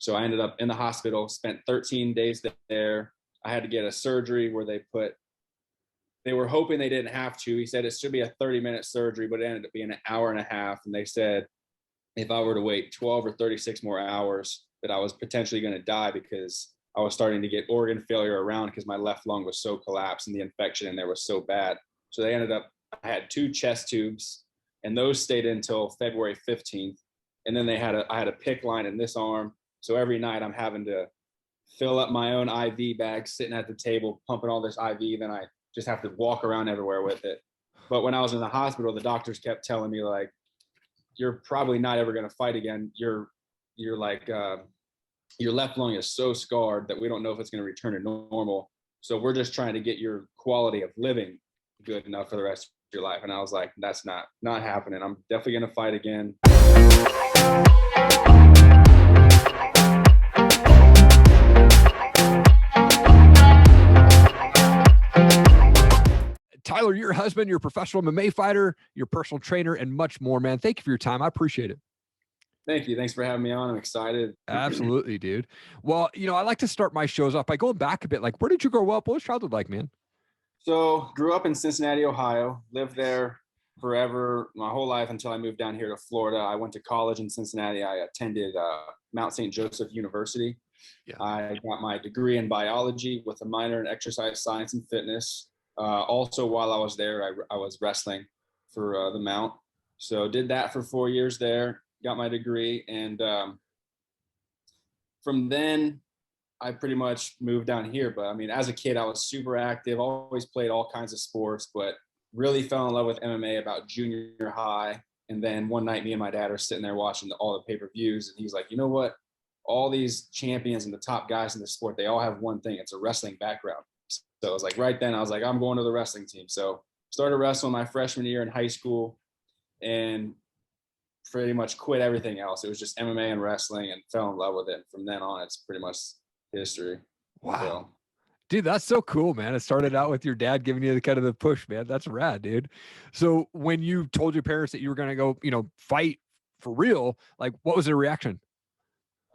So I ended up in the hospital, spent 13 days there. I had to get a surgery where they were hoping they didn't have to. He said it should be a 30-minute surgery, but it ended up being an hour and a half. And they said if I were to wait 12 or 36 more hours, that I was potentially going to die because I was starting to get organ failure around because my left lung was so collapsed and the infection in there was so bad. So they ended up, I had 2 chest tubes, and those stayed until February 15th. And then I had a PICC line in this arm. So every night I'm having to fill up my own IV bag, sitting at the table, pumping all this IV. Then I just have to walk around everywhere with it. But when I was in the hospital, the doctors kept telling me, like, you're probably not ever going to fight again. You're like, your left lung is so scarred that we don't know if it's going to return to normal. So we're just trying to get your quality of living good enough for the rest of your life. And I was like, that's not happening. I'm definitely going to fight again. Tyler, you're a husband, you're a professional MMA fighter, you're a personal trainer, and much more, man. Thank you for your time. I appreciate it. Thank you. Thanks for having me on. I'm excited. Absolutely, dude. Well, I like to start my shows off by going back a bit. Like, where did you grow up? What was childhood like, man? So grew up in Cincinnati, Ohio, lived there forever, my whole life until I moved down here to Florida. I went to college in Cincinnati. I attended Mount St. Joseph University. Yeah. I got my degree in biology with a minor in exercise science and fitness. Also, while I was there, I was wrestling for the Mount. So did that for 4 years there, got my degree. And from then, I pretty much moved down here. But I mean, as a kid, I was super active, always played all kinds of sports, but really fell in love with MMA about junior high. And then one night, me and my dad are sitting there watching all the pay-per-views. And he's like, you know what? All these champions and the top guys in the sport, they all have one thing. It's a wrestling background. So it was like right then I was like, I'm going to the wrestling team. So started wrestling my freshman year in high school and pretty much quit everything else. It was just MMA and wrestling and fell in love with it. From then on, it's pretty much history. Wow. So, dude, that's so cool, man. It started out with your dad giving you the kind of the push, man. That's rad, dude. So when you told your parents that you were going to go, fight for real, like what was their reaction?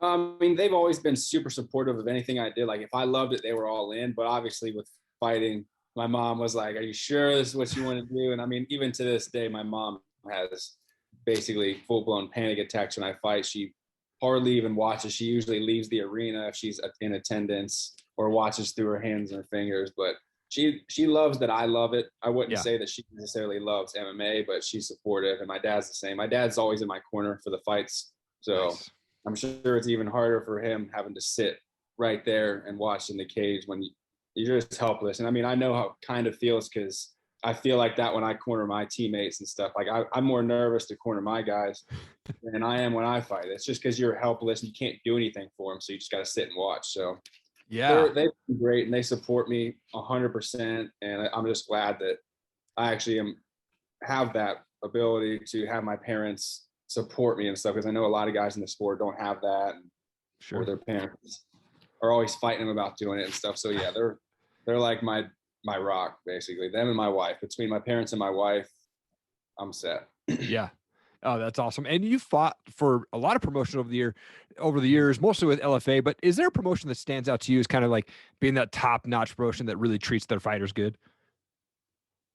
I mean, they've always been super supportive of anything I did. Like if I loved it, they were all in. But obviously with fighting, my mom was like, are you sure this is what you want to do? And I mean, even to this day, my mom has basically full-blown panic attacks when I fight. She hardly even watches. She usually leaves the arena if she's in attendance or watches through her hands and her fingers. But she loves that I love it. I wouldn't say that she necessarily loves MMA, but she's supportive. And my dad's the same. My dad's always in my corner for the fights. So nice. I'm sure it's even harder for him having to sit right there and watch in the cage when you're just helpless. And I mean, I know how it kind of feels because I feel like that when I corner my teammates and stuff. Like I'm more nervous to corner my guys than I am when I fight. It's just because you're helpless and you can't do anything for them. So you just got to sit and watch. So yeah, they've been great and they support me 100%. And I'm just glad that I actually have that ability to have my parents support me and stuff, because I know a lot of guys in the sport don't have that, or their parents are always fighting them about doing it and stuff. So yeah, they're like my rock, basically. Them and my wife. Between my parents and my wife, I'm set. Yeah. Oh, that's awesome. And you fought for a lot of promotion over the years, mostly with LFA, but is there a promotion that stands out to you as kind of like being that top-notch promotion that really treats their fighters good?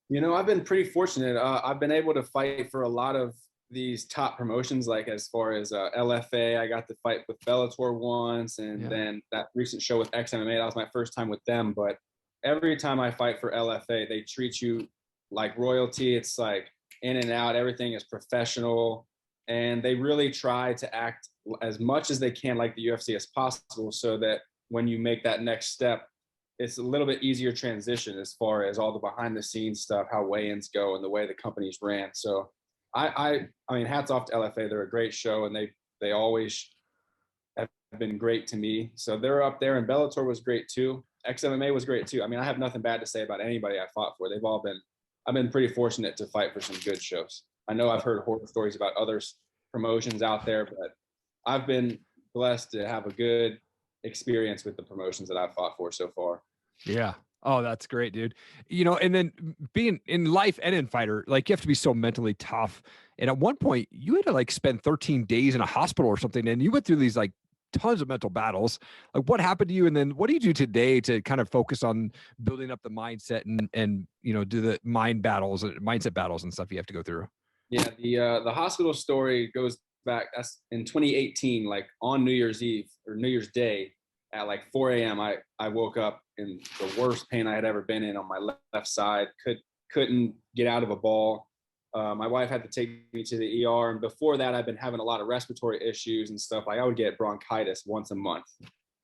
I've been pretty fortunate. I've been able to fight for a lot of these top promotions, like as far as LFA, I got to fight with Bellator once, and then that recent show with XMMA, that was my first time with them. But every time I fight for LFA, they treat you like royalty. It's like in and out, everything is professional, and they really try to act as much as they can like the UFC as possible, so that when you make that next step, it's a little bit easier transition as far as all the behind the scenes stuff, how weigh-ins go and the way the company's ran. So I mean, hats off to LFA. They're a great show, and they always have been great to me. So they're up there, and Bellator was great too. XMMA was great too. I mean, I have nothing bad to say about anybody I fought for. I've been pretty fortunate to fight for some good shows. I know I've heard horror stories about other promotions out there, but I've been blessed to have a good experience with the promotions that I've fought for so far. Yeah. Oh, that's great, dude. And then being in life and in fighter, like you have to be so mentally tough. And at one point you had to like spend 13 days in a hospital or something. And you went through these like tons of mental battles. Like, what happened to you? And then what do you do today to kind of focus on building up the mindset and do the mindset battles and stuff you have to go through? Yeah, the hospital story goes back. That's in 2018, like on New Year's Eve or New Year's Day at like 4 a.m. I woke up in the worst pain I had ever been in on my left side. Couldn't get out of a ball. My wife had to take me to the ER, and before that, I've been having a lot of respiratory issues and stuff. Like I would get bronchitis once a month,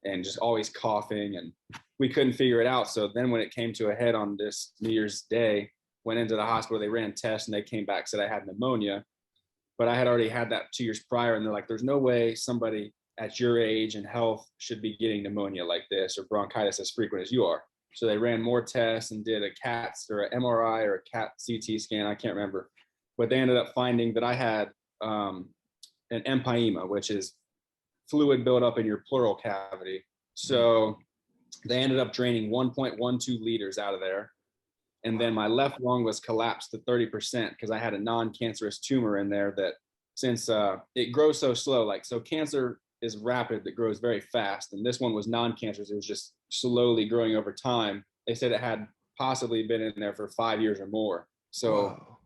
and just always coughing, and we couldn't figure it out. So then, when it came to a head on this New Year's Day, went into the hospital. They ran tests, and they came back said I had pneumonia, but I had already had that 2 years prior, and they're like, "There's no way somebody at your age and health should be getting pneumonia like this or bronchitis as frequent as you are." So they ran more tests and did a CAT or an MRI or a CAT CT scan. I can't remember. But they ended up finding that I had an empyema, which is fluid buildup in your pleural cavity. So they ended up draining 1.12 liters out of there. And then my left lung was collapsed to 30% because I had a non-cancerous tumor in there that since it grows so slow, like so cancer is rapid, that grows very fast. And this one was non-cancerous. It was just slowly growing over time. They said it had possibly been in there for 5 years or more. So whoa.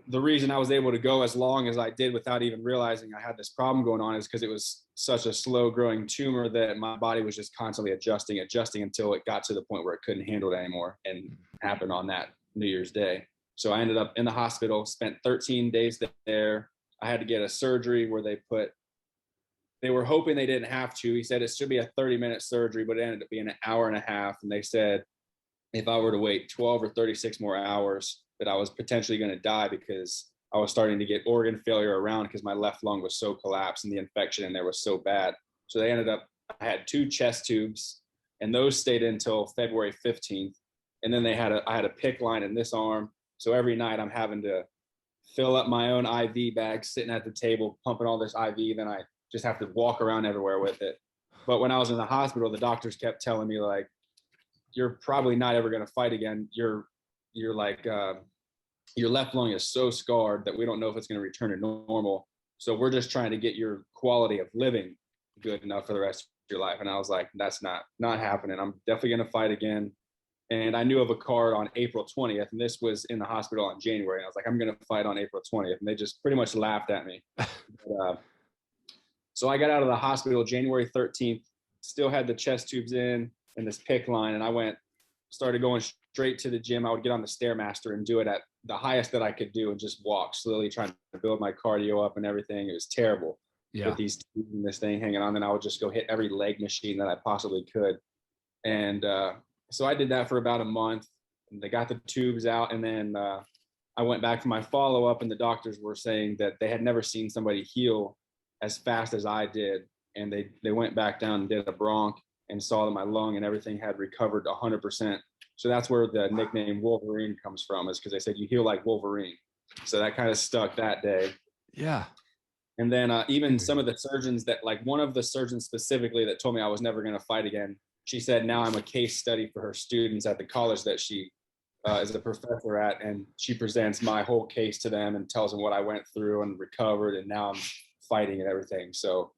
The reason I was able to go as long as I did without even realizing I had this problem going on is because it was such a slow growing tumor that my body was just constantly adjusting until it got to the point where it couldn't handle it anymore, and happened on that New Year's Day. So I ended up in the hospital, spent 13 days there. I had to get a surgery where they were hoping they didn't have to. He said it should be a 30-minute surgery, but it ended up being an hour and a half. And they said if I were to wait 12 or 36 more hours, that I was potentially going to die because I was starting to get organ failure around because my left lung was so collapsed and the infection in there was so bad. So I had 2 chest tubes, and those stayed until February 15th. And then I had a PICC line in this arm. So every night I'm having to fill up my own IV bag, sitting at the table, pumping all this IV. Then I just have to walk around everywhere with it. But when I was in the hospital, the doctors kept telling me, like, you're probably not ever going to fight again. You're like, your left lung is so scarred that we don't know if it's going to return to normal. So we're just trying to get your quality of living good enough for the rest of your life. And I was like, that's not happening. I'm definitely going to fight again. And I knew of a card on April 20th, and this was in the hospital on January. And I was like, I'm going to fight on April 20th. And they just pretty much laughed at me. So I got out of the hospital January 13th, still had the chest tubes in and this PICC line. And I started going straight to the gym. I would get on the Stairmaster and do it at the highest that I could do and just walk slowly, trying to build my cardio up and everything. It was terrible with these tubes and this thing hanging on. Then I would just go hit every leg machine that I possibly could. And so I did that for about a month. And they got the tubes out, and then I went back for my follow-up, and the doctors were saying that they had never seen somebody heal as fast as I did. And they went back down and did a bronch and saw that my lung and everything had recovered 100%. So that's where the nickname Wolverine comes from, is because they said you heal like Wolverine. So that kind of stuck that day. Yeah. And then even some of the surgeons that, like one of the surgeons specifically that told me I was never going to fight again, she said now I'm a case study for her students at the college that she is a professor at. And she presents my whole case to them and tells them what I went through and recovered. And now I'm fighting and everything. So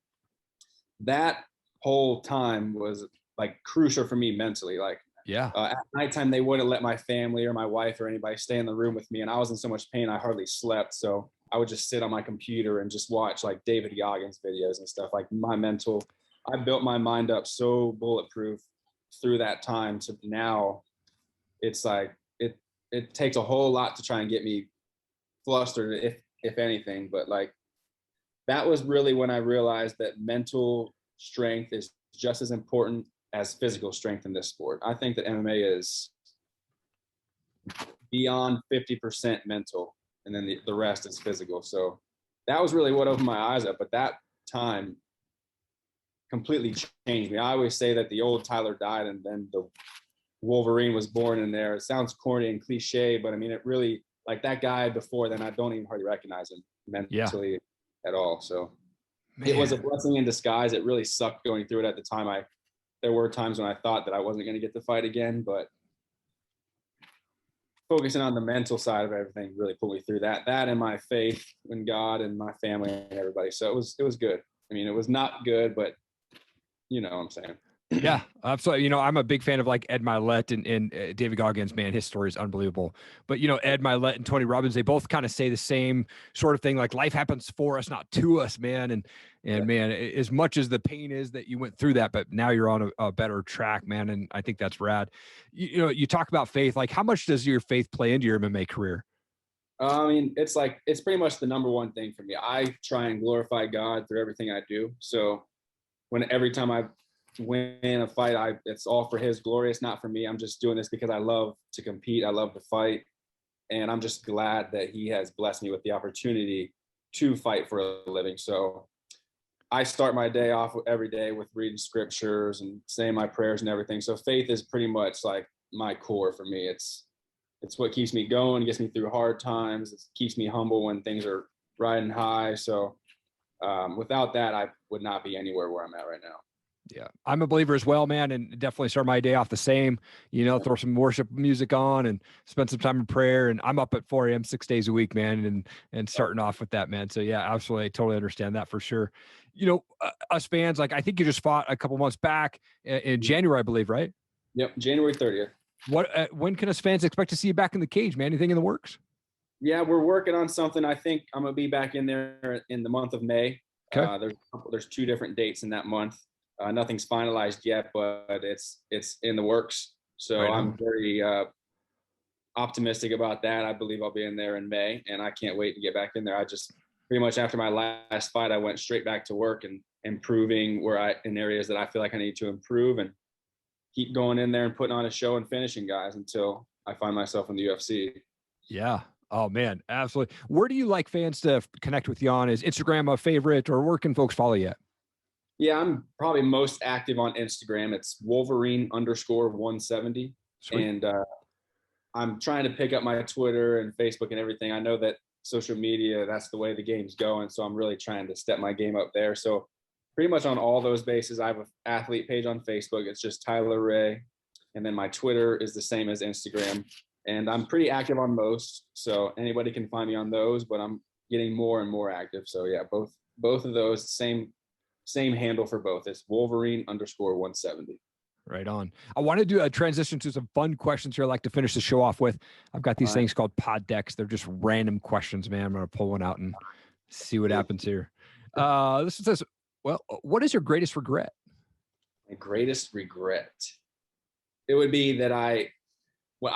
that whole time was like crucial for me mentally. Like, at nighttime, they wouldn't let my family or my wife or anybody stay in the room with me. And I was in so much pain, I hardly slept. So I would just sit on my computer and just watch like David Goggins videos and stuff. Like I built my mind up so bulletproof through that time to now. It's like, it takes a whole lot to try and get me flustered, if anything. But like, that was really when I realized that mental strength is just as important as physical strength in this sport. I think that MMA is beyond 50% mental, and then the rest is physical. So that was really what opened my eyes up. But that time completely changed me. I always say that the old Tyler died and then the Wolverine was born in there. It sounds corny and cliche, but I mean, it really, like that guy before then, I don't even hardly recognize him mentally at all. So it was a blessing in disguise. It really sucked going through it at the time. There were times when I thought that I wasn't going to get to fight again, but focusing on the mental side of everything really pulled me through that and my faith in God and my family and everybody. So it was good. I mean, it was not good, but you know what I'm saying. Yeah, absolutely. You know, I'm a big fan of like Ed Milet and David Goggins, man. His story is unbelievable. But, you know, Ed Milet and Tony Robbins, they both kind of say the same sort of thing. Like life happens for us, not to us, man. And man, as much as the pain is that you went through that, but now you're on a better track, man. And I think that's rad. You know, you talk about faith. Like how much does your faith play into your MMA career? I mean, it's pretty much the number one thing for me. I try and glorify God through everything I do. So every time I win a fight, it's all for his glory. It's not for me. I'm just doing this because I love to compete. I love to fight. And I'm just glad that he has blessed me with the opportunity to fight for a living. So I start my day off every day with reading scriptures and saying my prayers and everything. So faith is pretty much like my core for me. It's what keeps me going, gets me through hard times. It keeps me humble when things are riding high. So without that, I would not be anywhere where I'm at right now. Yeah, I'm a believer as well, man, and definitely start my day off the same. You know, throw some worship music on and spend some time in prayer. And I'm up at 4 a.m. 6 days a week, man, and starting off with that, man. So yeah, absolutely, I totally understand that for sure. You know, us fans, like I think you just fought a couple months back in January, I believe, right? Yep, January 30th. When can us fans expect to see you back in the cage, man? Anything in the works? Yeah, we're working on something. I think I'm gonna be back in there in the month of May. Okay. There's 2 different dates in that month. Nothing's finalized yet, but it's in the works. So Right I'm on. very optimistic about that. I believe I'll be in there in May, and I can't wait to get back in there. I just pretty much after my last fight, I went straight back to work and improving in areas that I feel like I need to improve, and keep going in there and putting on a show and finishing guys until I find myself in the UFC. Yeah. Oh man, absolutely. Where do you like fans to connect with you on? Is Instagram a favorite, or where can folks follow you? Yeah, I'm probably most active on Instagram. It's Wolverine _170. Sweet. And I'm trying to pick up my Twitter and Facebook and everything. I know that social media, that's the way the game's going. So I'm really trying to step my game up there. So pretty much on all those bases, I have an athlete page on Facebook. It's just Tyler Ray. And then my Twitter is the same as Instagram. And I'm pretty active on most. So anybody can find me on those, but I'm getting more and more active. So yeah, both of those, same handle for both. It's Wolverine _170. Right on. I want to do a transition to some fun questions here. I like to finish the show off with. I've got these things called pod decks. They're just random questions, man. I'm going to pull one out and see what happens here. This says, well, what is your greatest regret? My greatest regret. It would be that I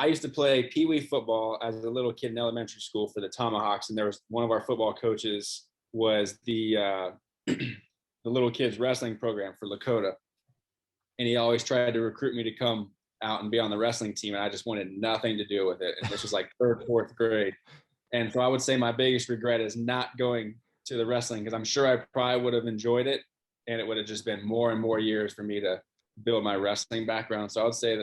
used to play Pee Wee football as a little kid in elementary school for the Tomahawks. And there was one of our football coaches was the little kids wrestling program for Lakota. And he always tried to recruit me to come out and be on the wrestling team. And I just wanted nothing to do with it. And this was like 3rd, 4th grade. And so I would say my biggest regret is not going to the wrestling, because I'm sure I probably would have enjoyed it. And it would have just been more and more years for me to build my wrestling background. So I would say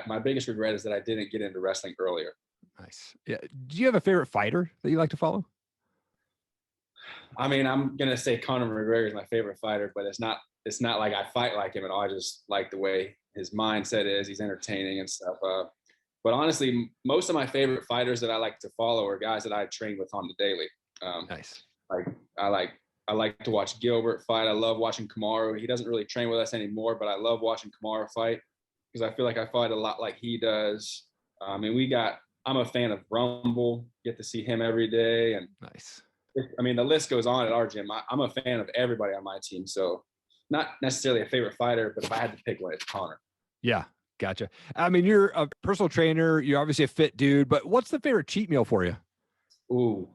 my biggest regret is that I didn't get into wrestling earlier. Nice. Yeah. Do you have a favorite fighter that you like to follow? I mean, I'm going to say Conor McGregor is my favorite fighter, but it's not like I fight like him at all. I just like the way his mindset is. He's entertaining and stuff. But honestly, most of my favorite fighters that I like to follow are guys that I train with on the daily. Nice. Like I like to watch Gilbert fight. I love watching Kamaru. He doesn't really train with us anymore, but I love watching Kamaru fight because I feel like I fight a lot like he does. And I'm a fan of Rumble. Get to see him every day. And Nice. I mean, the list goes on at our gym. I'm a fan of everybody on my team. So not necessarily a favorite fighter, but if I had to pick one, it's Conor. Yeah. Gotcha. I mean, you're a personal trainer. You're obviously a fit dude, but what's the favorite cheat meal for you? Ooh,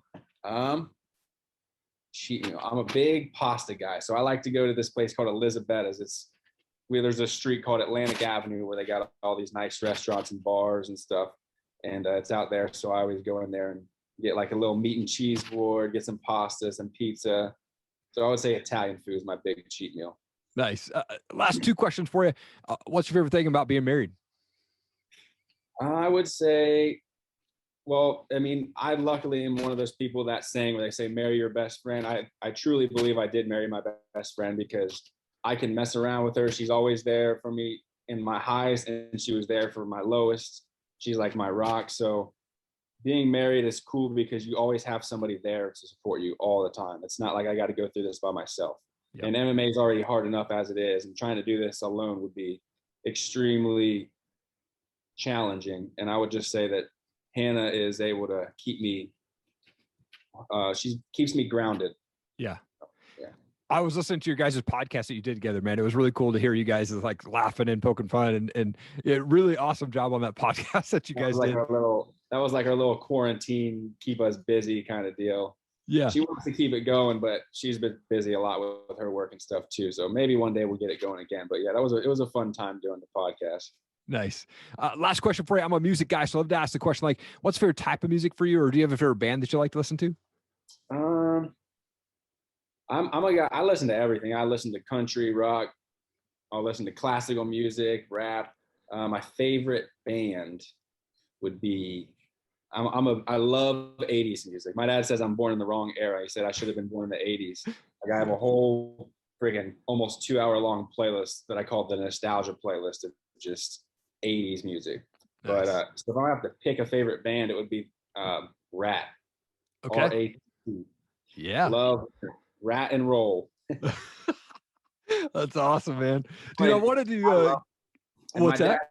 cheat meal. I'm a big pasta guy. So I like to go to this place called Elisabetta's. There's a street called Atlantic Avenue where they got all these nice restaurants and bars and stuff. And it's out there. So I always go in there and get like a little meat and cheese board, get some pasta, some pizza. So I would say Italian food is my big cheat meal. Nice. Last 2 questions for you. What's your favorite thing about being married? I would say, well, I mean, I luckily am one of those people that saying where they say, marry your best friend. I truly believe I did marry my best friend because I can mess around with her. She's always there for me in my highs, and she was there for my lowest. She's like my rock. So being married is cool because you always have somebody there to support you all the time. It's not like I got to go through this by myself. Yep. And MMA is already hard enough as it is, and trying to do this alone would be extremely challenging. And I would just say that Hannah is able to keep me, she keeps me grounded. Yeah. Yeah. I was listening to your guys' podcast that you did together, man. It was really cool to hear you guys like laughing and poking fun, and really awesome job on that podcast that you guys did. That was like our little quarantine, keep us busy kind of deal. Yeah. She wants to keep it going, but she's been busy a lot with her work and stuff too. So maybe one day we'll get it going again. But yeah, it was a fun time doing the podcast. Nice. Last question for you. I'm a music guy, so I love to ask the question, like, what's favorite type of music for you, or do you have a favorite band that you like to listen to? I'm a guy. I listen to everything. I listen to country, rock. I'll listen to classical music, rap. My favorite band would be. I love 80s music. My dad says I'm born in the wrong era. He said I should have been born in the 80s. Like I have a whole friggin' almost 2-hour-long playlist that I call the nostalgia playlist of just 80s music. Nice. But so if I have to pick a favorite band, it would be Rat. Okay. R-A-T. Yeah. Love Rat and Roll. That's awesome, man. Dude, I wanted to. What's that?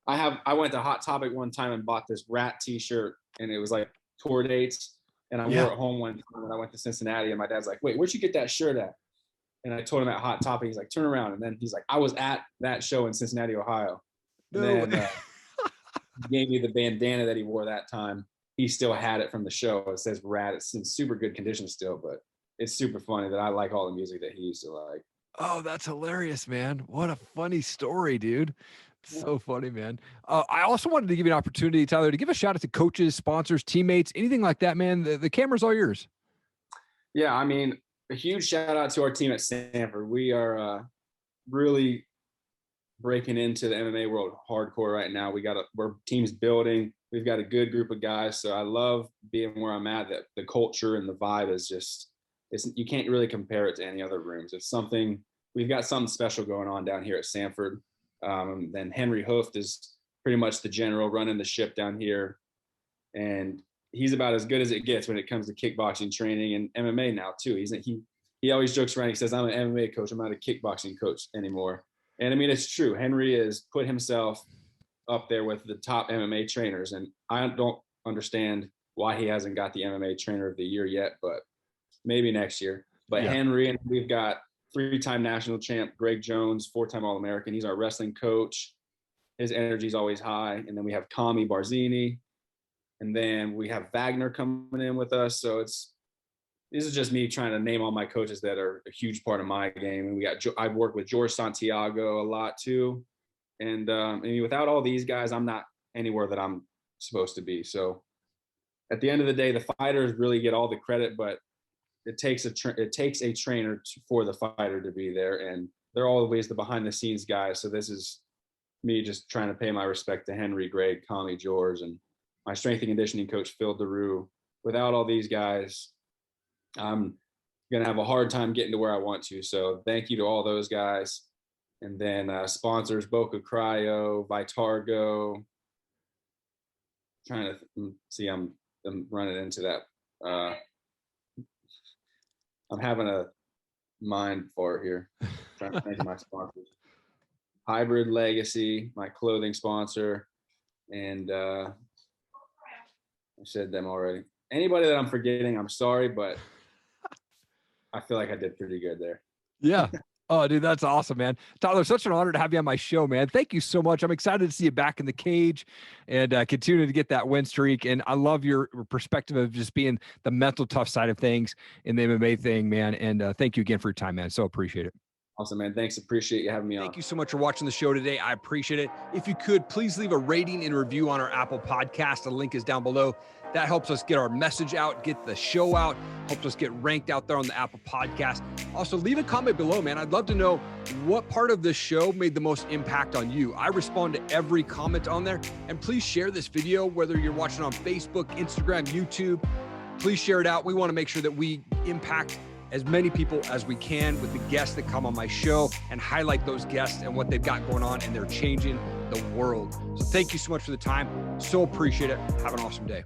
I went to Hot Topic one time and bought this Rat T-shirt, and it was like tour dates, and I wore it home one time when I went to Cincinnati, and my dad's like, "Wait, where'd you get that shirt at?" And I told him at Hot Topic. He's like, "Turn around," and then he's like, "I was at that show in Cincinnati, Ohio." And then he gave me the bandana that he wore that time. He still had it from the show. It says Rat. It's in super good condition still, but it's super funny that I like all the music that he used to like. Oh, that's hilarious, man. What a funny story, dude. So funny, man. I also wanted to give you an opportunity, Tyler, to give a shout out to coaches, sponsors, teammates, anything like that, man. The camera's all yours. Yeah, I mean, a huge shout out to our team at Stanford. We are really breaking into the MMA world hardcore right now. We're teams building. We've got a good group of guys. So I love being where I'm at. That the culture and the vibe is just, you can't really compare it to any other rooms. We've got something special going on down here at Stanford. Then Henry Hooft is pretty much the general running the ship down here. And he's about as good as it gets when it comes to kickboxing training and MMA now too. He always jokes around. He says, "I'm an MMA coach. I'm not a kickboxing coach anymore." And I mean, it's true. Henry has put himself up there with the top MMA trainers. And I don't understand why he hasn't got the MMA trainer of the year yet, but maybe next year. But yeah. Henry, and we've got 3-time national champ Greg Jones, 4-time All-American. He's our wrestling coach. His energy is always high. And then we have Kami Barzini. And then we have Wagner coming in with us. So this is just me trying to name all my coaches that are a huge part of my game. And I've worked with George Santiago a lot too. And I mean, without all these guys, I'm not anywhere that I'm supposed to be. So at the end of the day, the fighters really get all the credit, but it takes a trainer for the fighter to be there, and they're always the behind the scenes guys. So this is me just trying to pay my respect to Henry, Greg, Kami, George, and my strength and conditioning coach, Phil DeRue. Without all these guys, I'm going to have a hard time getting to where I want to. So thank you to all those guys. And then sponsors, Boca Cryo, Vitargo. Trying to see, I'm running into that. I'm having a mind fart here. Trying to think of my sponsors. Hybrid Legacy, my clothing sponsor. And I said them already. Anybody that I'm forgetting, I'm sorry, but I feel like I did pretty good there. Yeah. Oh, dude, that's awesome, man. Tyler, such an honor to have you on my show, man. Thank you so much. I'm excited to see you back in the cage and continue to get that win streak. And I love your perspective of just being the mental tough side of things in the MMA thing, man. And thank you again for your time, man. So appreciate it. Awesome, man. Thanks. Appreciate you having me on. Thank you so much for watching the show today. I appreciate it. If you could, please leave a rating and review on our Apple podcast. The link is down below. That helps us get our message out, get the show out, helps us get ranked out there on the Apple podcast. Also, leave a comment below, man. I'd love to know what part of this show made the most impact on you. I respond to every comment on there. And please share this video, whether you're watching on Facebook, Instagram, YouTube. Please share it out. We want to make sure that we impact as many people as we can with the guests that come on my show and highlight those guests and what they've got going on, and they're changing the world. So thank you so much for the time. So appreciate it. Have an awesome day.